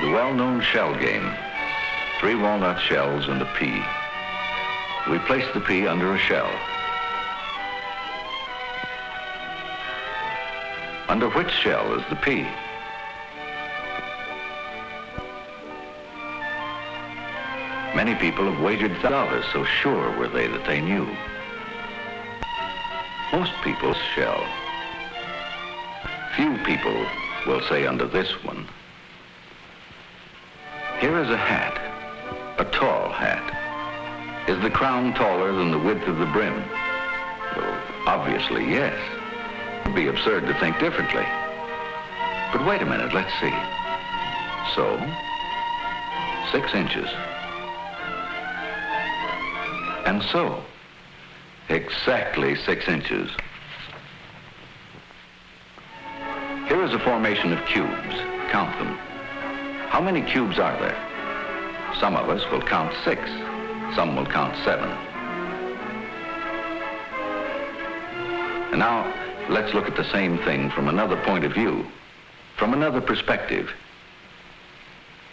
The well-known shell game. 3 walnut shells and a pea. We place the pea under a shell. Under which shell is the pea? Many people have wagered dollars, so sure were they that they knew. Most people's shell. Few people will say under this one. Here is a hat, a tall hat. Is the crown taller than the width of the brim? Well, obviously, yes. It would be absurd to think differently. But wait a minute, let's see. So, 6 inches. And so, exactly 6 inches. Here is a formation of cubes. Count them. How many cubes are there? Some of us will count 6. Some will count 7. And now, let's look at the same thing from another point of view, from another perspective.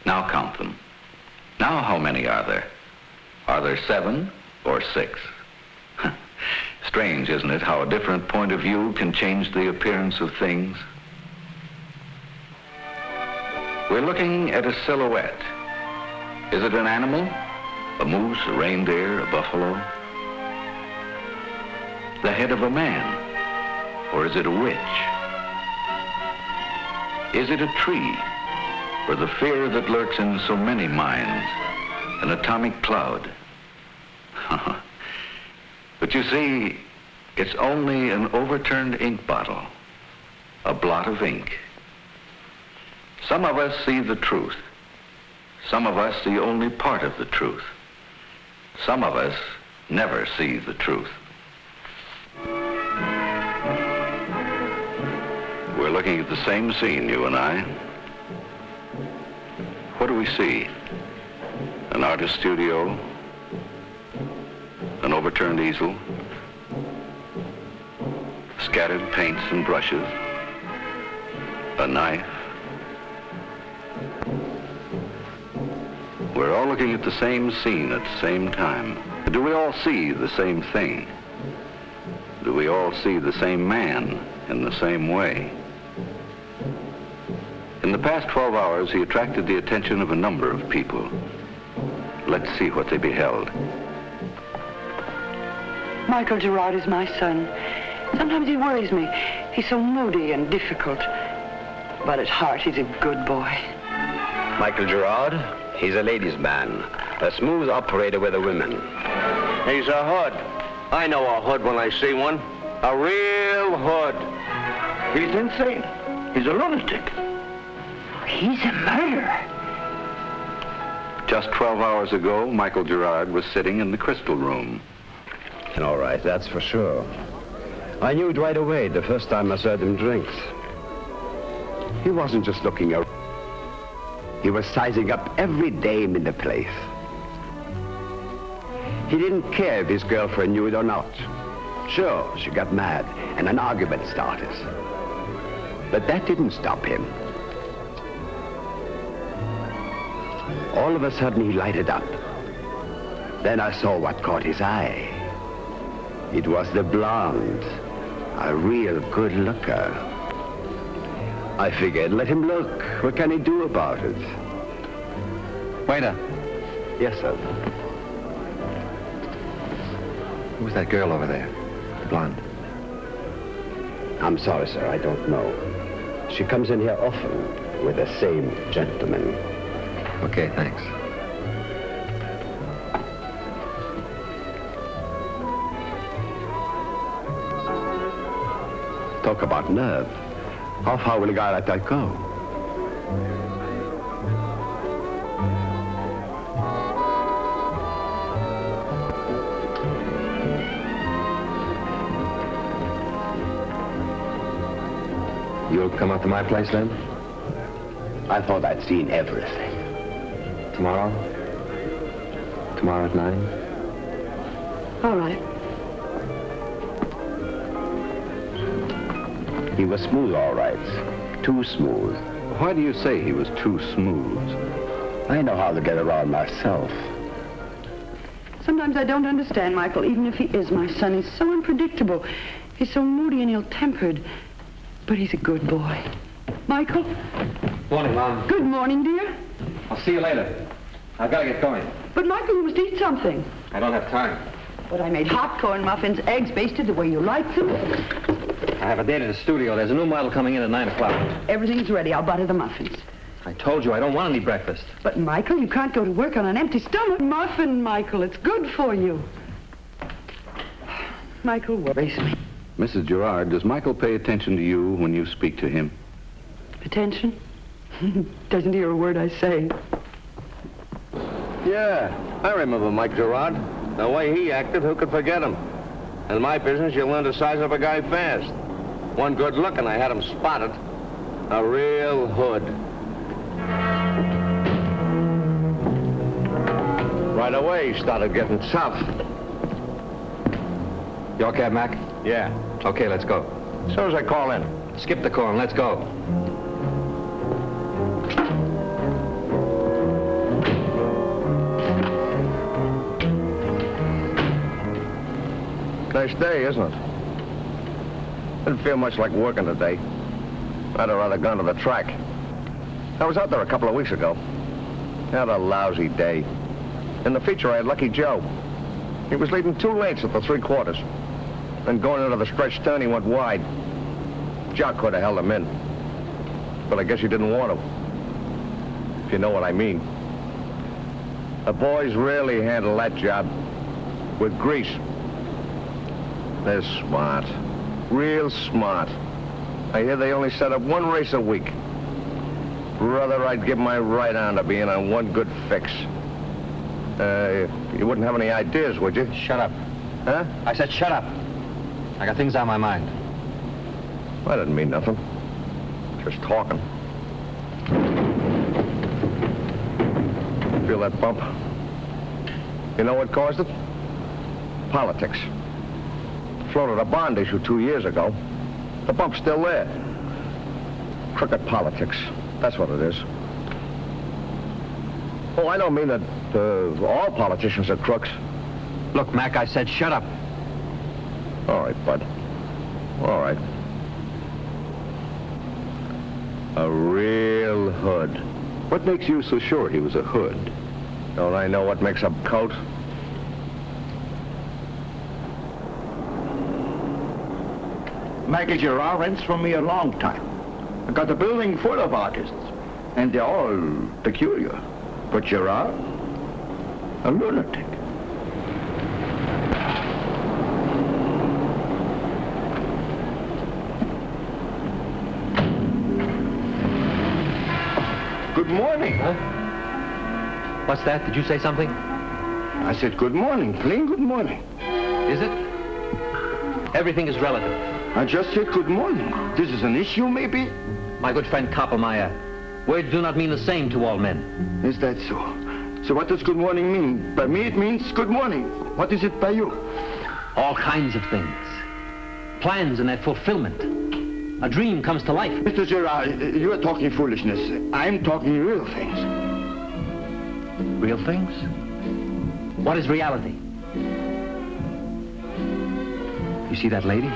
Now count them. Now how many are there? Are there 7 or 6? Strange, isn't it, how a different point of view can change the appearance of things? We're looking at a silhouette. Is it an animal? A moose, a reindeer, a buffalo? The head of a man? Or is it a witch? Is it a tree? Or the fear that lurks in so many minds? An atomic cloud? But you see, it's only an overturned ink bottle, a blot of ink. Some of us see the truth. Some of us see only part of the truth. Some of us never see the truth. We're looking at the same scene, you and I. What do we see? An artist's studio? An overturned easel? Scattered paints and brushes? A knife? We're all looking at the same scene at the same time. Do we all see the same thing? Do we all see the same man in the same way? In the past 12 hours, he attracted the attention of a number of people. Let's see what they beheld. Michael Gerard is my son. Sometimes he worries me. He's so moody and difficult. But at heart, he's a good boy. Michael Gerard, he's a ladies' man. A smooth operator with the women. He's a hood. I know a hood when I see one. A real hood. He's insane. He's a lunatic. He's a murderer. Just 12 hours ago, Michael Gerard was sitting in the Crystal Room. All right, that's for sure. I knew it right away the first time I served him drinks. He wasn't just looking around. He was sizing up every dame in the place. He didn't care if his girlfriend knew it or not. Sure, she got mad and an argument started. But that didn't stop him. All of a sudden, he lighted up. Then I saw what caught his eye. It was the blonde, a real good looker. I figured, let him look. What can he do about it? Waiter. Yes, sir. Who's that girl over there? The blonde. I'm sorry, sir, I don't know. She comes in here often with the same gentleman. Okay, thanks. Talk about nerve. How far will a guy like that go? You'll come up to my place then? I thought I'd seen everything. Tomorrow? Tomorrow at 9? All right. He was smooth, all right. Too smooth. Why do you say he was too smooth? I know how to get around myself. Sometimes I don't understand Michael, even if he is my son. He's so unpredictable. He's so moody and ill-tempered. But he's a good boy. Michael? Morning, Mom. Good morning, dear. I'll see you later. I've got to get going. But Michael, you must eat something. I don't have time. But I made hot corn muffins, eggs basted the way you like them. I have a date at the studio. There's a new model coming in at 9 o'clock. Everything's ready. I'll butter the muffins. I told you I don't want any breakfast. But, Michael, you can't go to work on an empty stomach. Muffin, Michael, it's good for you. Michael worries me. Mrs. Gerard, does Michael pay attention to you when you speak to him? Attention? Doesn't hear a word I say. Yeah, I remember Mike Gerard. The way he acted, who could forget him? In my business, you learn to size up a guy fast. One good look and I had him spotted. A real hood. Right away, he started getting tough. Your cab, Mac? Yeah. Okay, let's go. As soon as I call in. Skip the corn. Let's go. Nice day, isn't it? Didn't feel much like working today. I'd have rather gone to the track. I was out there a couple of weeks ago. Had a lousy day. In the feature, I had Lucky Joe. He was leading 2 lengths at the 3/4. Then going into the stretch turn, he went wide. Jock could have held him in. But I guess he didn't want to. If you know what I mean. The boys rarely handle that job with grease. They're smart. Real smart. I hear they only set up 1 race a week. Brother, I'd give my right arm to being on 1 good fix. You wouldn't have any ideas, would you? Shut up. Huh? I said shut up. I got things on my mind. I didn't mean nothing. Just talking. Feel that bump? You know what caused it? Politics. Floated a bond issue 2 years ago. The bump's still there. Crooked politics. That's what it is. Oh, I don't mean that all politicians are crooks. Look, Mac, I said shut up. All right, bud. All right. A real hood. What makes you so sure he was a hood? Don't I know what makes a coat? Michael Gerard rents from me a long time. I got a building full of artists, and they're all peculiar. But Gerard, a lunatic. Good morning. Huh? What's that? Did you say something? I said good morning, plain good morning. Is it? Everything is relative. I just said good morning. This is an issue, maybe? My good friend Koppelmeyer, words do not mean the same to all men. Is that so? So what does good morning mean? By me it means good morning. What is it by you? All kinds of things. Plans and their fulfillment. A dream comes to life. Mr. Gerard, you are talking foolishness. I'm talking real things. Real things? What is reality? You see that lady?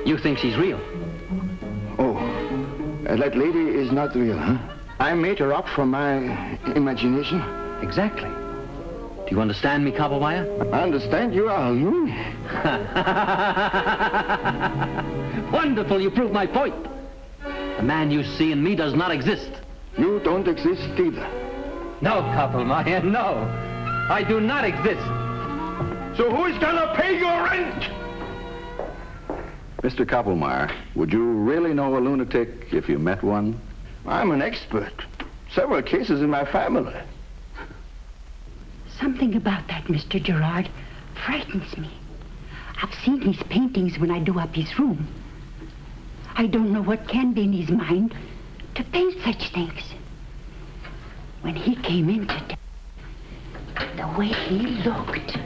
You think she's real? Oh, that lady is not real, huh? I made her up from my imagination. Exactly. Do you understand me, Koppelmeyer? I understand you are a loony. Wonderful, you prove my point. The man you see in me does not exist. You don't exist either. No, Koppelmeyer, no. I do not exist. So who is gonna pay your rent? Mr. Koppelmeyer, would you really know a lunatic if you met one? I'm an expert. Several cases in my family. Something about that Mr. Gerard frightens me. I've seen his paintings when I do up his room. I don't know what can be in his mind to paint such things. When he came in today, the way he looked.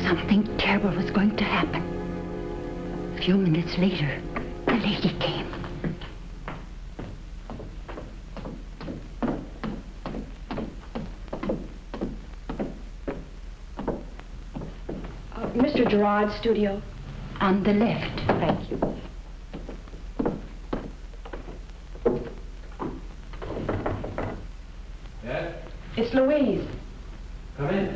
Something terrible was going to happen. A few minutes later, the lady came. Mr. Gerard's studio? On the left. Thank you. Yes? It's Louise. Come in.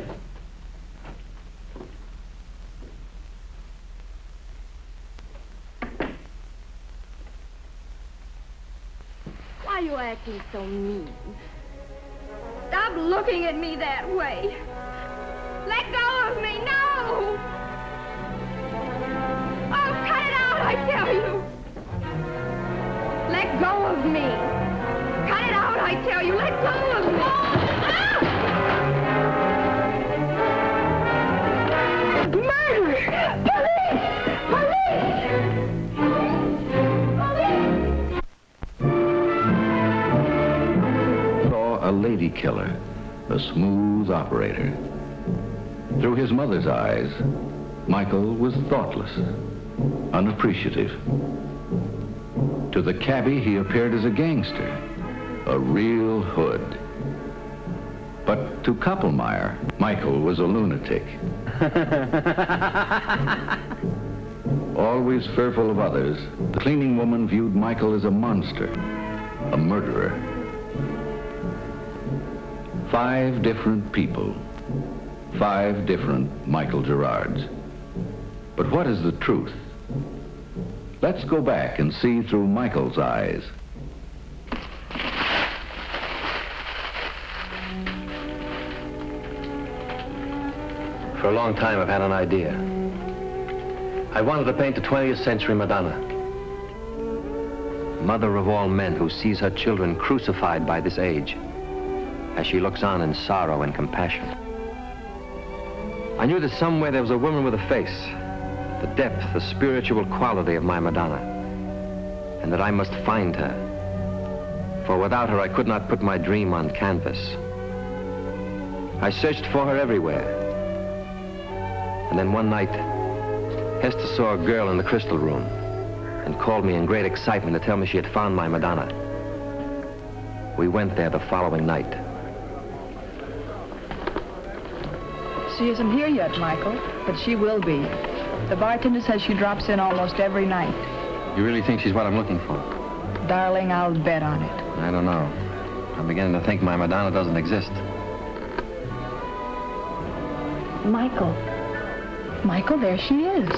Why are you acting so mean? Stop looking at me that way. Let go of me, no! Oh, cut it out, I tell you! Let go of me! Cut it out, I tell you! Let go of me! Murder! Police! Saw a lady killer, a smooth operator. Through his mother's eyes, Michael was thoughtless, unappreciative. To the cabbie, he appeared as a gangster, a real hood. But to Koppelmeyer, Michael was a lunatic. Always fearful of others, the cleaning woman viewed Michael as a monster, a murderer. 5 different people. 5 different Michael Gerards. But what is the truth? Let's go back and see through Michael's eyes. For a long time, I've had an idea. I wanted to paint the 20th Century Madonna. Mother of all men who sees her children crucified by this age as she looks on in sorrow and compassion. I knew that somewhere there was a woman with a face, the depth, the spiritual quality of my Madonna, and that I must find her. For without her, I could not put my dream on canvas. I searched for her everywhere. And then one night, Hester saw a girl in the crystal room and called me in great excitement to tell me she had found my Madonna. We went there the following night. She isn't here yet, Michael, but she will be. The bartender says she drops in almost every night. You really think she's what I'm looking for? Darling, I'll bet on it. I don't know. I'm beginning to think my Madonna doesn't exist. Michael. Michael, there she is.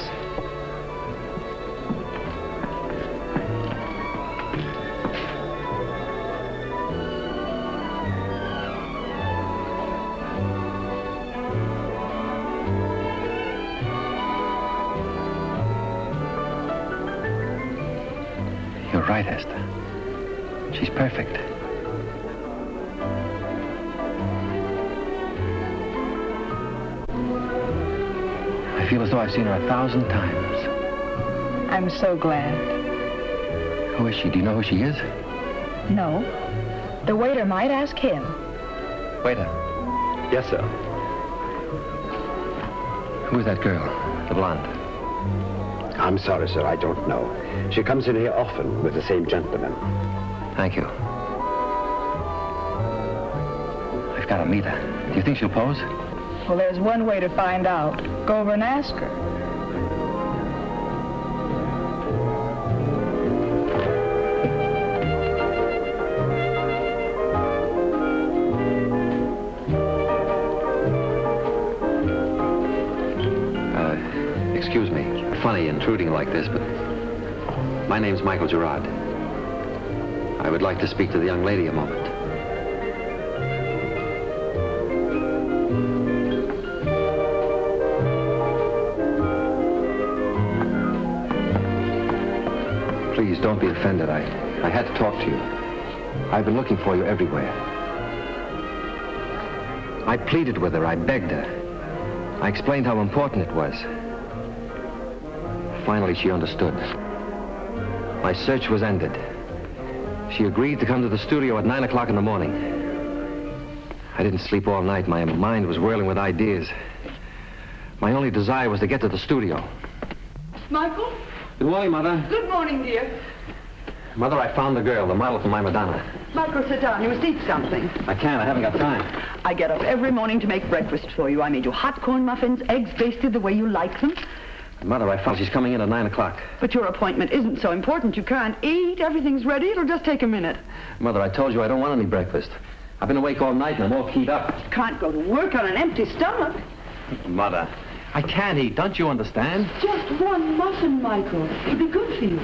You're right, Hester. She's perfect. I feel as though I've seen her 1,000 times. I'm so glad. Who is she? Do you know who she is? No. The waiter might ask him. Waiter. Yes, sir. Who is that girl? The blonde. I'm sorry, sir, I don't know. She comes in here often with the same gentleman. Thank you. I've got to meet her. Do you think she'll pose? Well, there's one way to find out. Go over and ask her. Excuse me. Funny intruding like this, but my name's Michael Gerard. I would like to speak to the young lady a moment. Please, don't be offended. I had to talk to you. I've been looking for you everywhere. I pleaded with her. I begged her. I explained how important it was. Finally, she understood. My search was ended. She agreed to come to the studio at 9 o'clock in the morning. I didn't sleep all night. My mind was whirling with ideas. My only desire was to get to the studio. Michael? Good morning, Mother. Good morning, dear. Mother, I found the girl, the model for my Madonna. Michael, sit down. You must eat something. I can't. I haven't got time. I get up every morning to make breakfast for you. I made you hot corn muffins, eggs basted the way you like them. Mother, I found she's coming in at 9 o'clock. But your appointment isn't so important. You can't eat. Everything's ready. It'll just take a minute. Mother, I told you I don't want any breakfast. I've been awake all night and I'm all keyed up. You can't go to work on an empty stomach. Mother, I can't eat. Don't you understand? Just one muffin, Michael. It'll be good for you.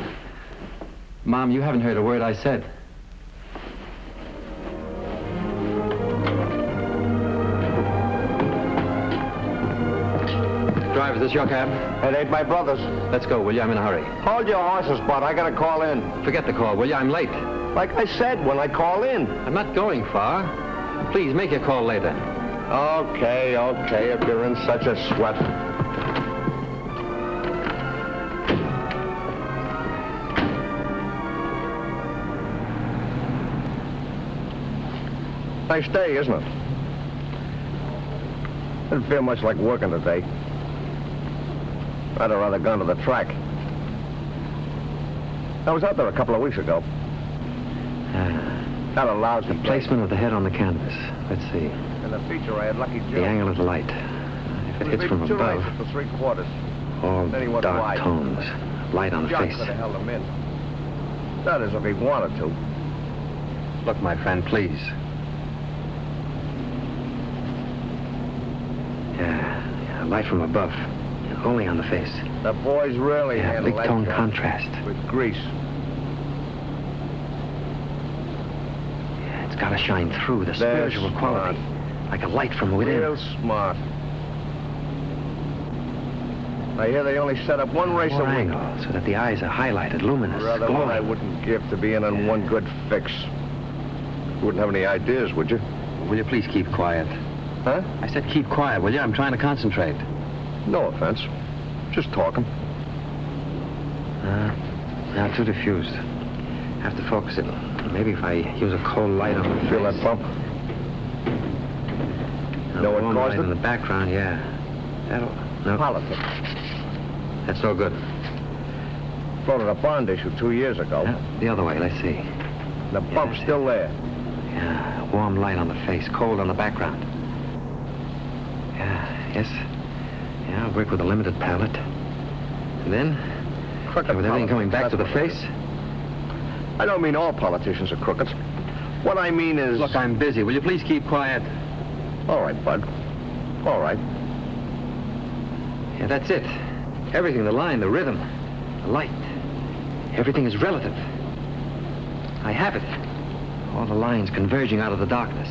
Mom, you haven't heard a word I said. Driver, is this your cab? It ain't my brother's. Let's go, will you? I'm in a hurry. Hold your horses, Bud. I gotta call in. Forget the call, will you? I'm late. Like I said, when I call in. I'm not going far. Please, make your call later. Okay, if you're in such a sweat. Nice day, isn't it? Didn't feel much like working today. I'd have rather gone to the track. I was out there a couple of weeks ago. Got a lousy The placement of the head on the canvas. Let's see. In the feature, I had Lucky Joe. The angle of the light. If it hits from above, For 3/4. all Then he went dark wide. tones. Light on the John face. could have held him in. That is, if he wanted to. Look, my friend, please. Yeah, light from above. Only on the face. The boys really Yeah, handle big that tone job contrast. with grease. Yeah, it's got to shine through the They're spiritual quality. Like a light from within. Real smart. I hear they only set up one race a More week. angle, so that the eyes are highlighted, luminous, Rather one I glowing. wouldn't give to being in one good fix. You wouldn't have any ideas, would you? Will you please keep quiet? Huh? I said keep quiet, will you? I'm trying to concentrate. No offense. Just talking. Now too diffused. Have to focus it. Maybe if I use a cold light on the Feel face. that bump? A Know what warm caused light it? in the background, yeah. That'll... No, Politics. that's no good. Floated a bond issue 2 years ago. The other way, let's see. The bump's still there. Yeah, a warm light on the face, cold on the background. Yeah, yes. Yeah, I'll work with a limited palette. And then, Crooked with everything politics, coming back to the that's what it face. is. I don't mean all politicians are crooked. What I mean is... Look, I'm busy. Will you please keep quiet? All right, Bud. All right. Yeah, that's it. Everything, the line, the rhythm, the light. Everything is relative. I have it. All the lines converging out of the darkness.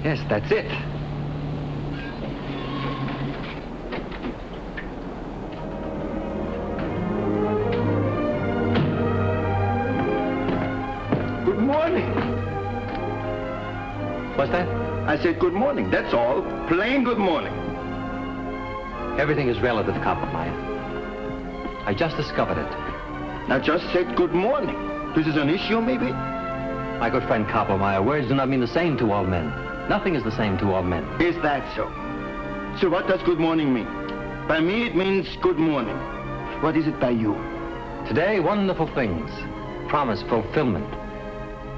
Yes, that's it. Good morning. What's that? I said good morning, that's all. Plain good morning. Everything is relative, Coppermine. I just discovered it. I just said good morning. This is an issue, maybe? My good friend Coppermeyer, words do not mean the same to all men. Nothing is the same to all men. Is that so? So what does good morning mean? By me, it means good morning. What is it by you? Today, wonderful things. Promise, fulfillment.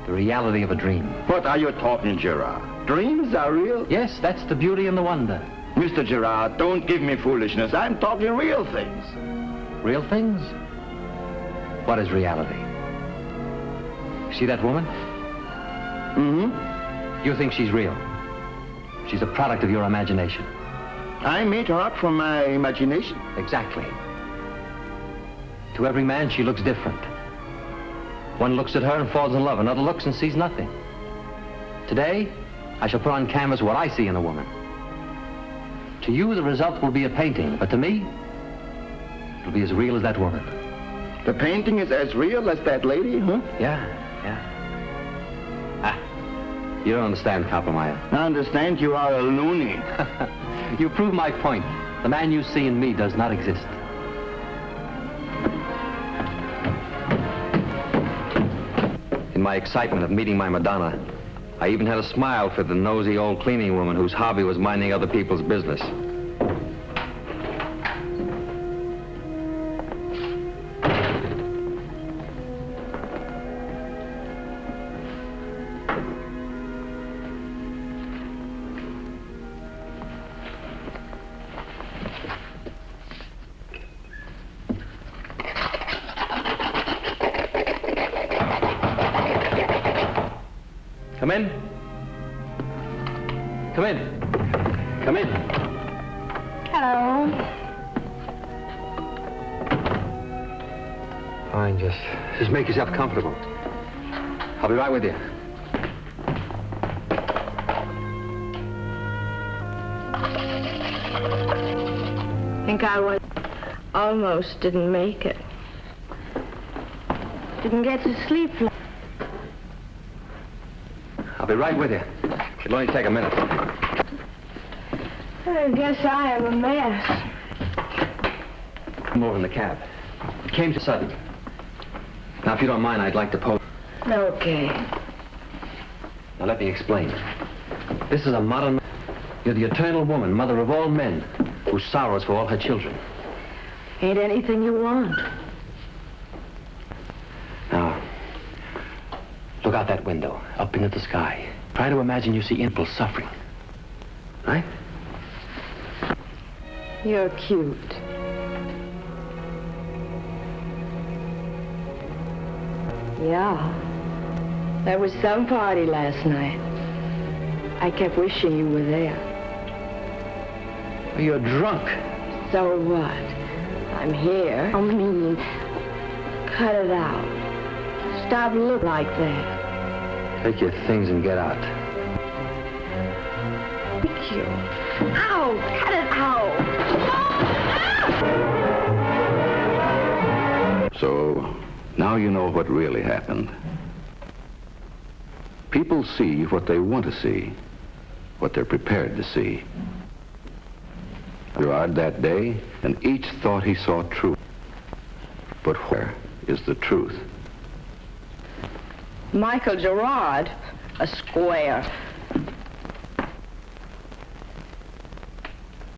The reality of a dream. What are you talking, Gerard? Dreams are real? Yes, that's the beauty and the wonder. Mr. Gerard, don't give me foolishness. I'm talking real things. Real things? What is reality? See that woman? Mm-hmm. You think she's real. She's a product of your imagination. I made her up from my imagination. Exactly. To every man, she looks different. One looks at her and falls in love. Another looks and sees nothing. Today, I shall put on canvas what I see in a woman. To you, the result will be a painting, but to me, it'll be as real as that woman. The painting is as real as that lady, huh? Yeah. You don't understand, Coppermeyer. I understand you are a loony. You prove my point. The man you see in me does not exist. In my excitement of meeting my Madonna, I even had a smile for the nosy old cleaning woman whose hobby was minding other people's business. in. Come in. Come in. Hello. Fine, just make yourself comfortable. I'll be right with you. Think I was almost didn't make it. Didn't get to sleep. I'll be right with you. It'll only take a minute. I guess I am a mess. Come over in the cab. It came too sudden. Now, if you don't mind, I'd like to pose. Okay. Now, let me explain. This is a modern... You're the eternal woman, mother of all men, who sorrows for all her children. Ain't anything you want. Now, look out that window, up into the sky. Try to imagine you see people suffering. Right? You're cute. Yeah. There was some party last night. I kept wishing you were there. You're drunk. So what? I'm here. I mean, cut it out. Stop looking like that. Take your things and get out. Thank you. Ow! Cut it out! So, now you know what really happened. People see what they want to see, what they're prepared to see. Gerard that day, and each thought he saw truth. But where is the truth? Michael Gerard, a square.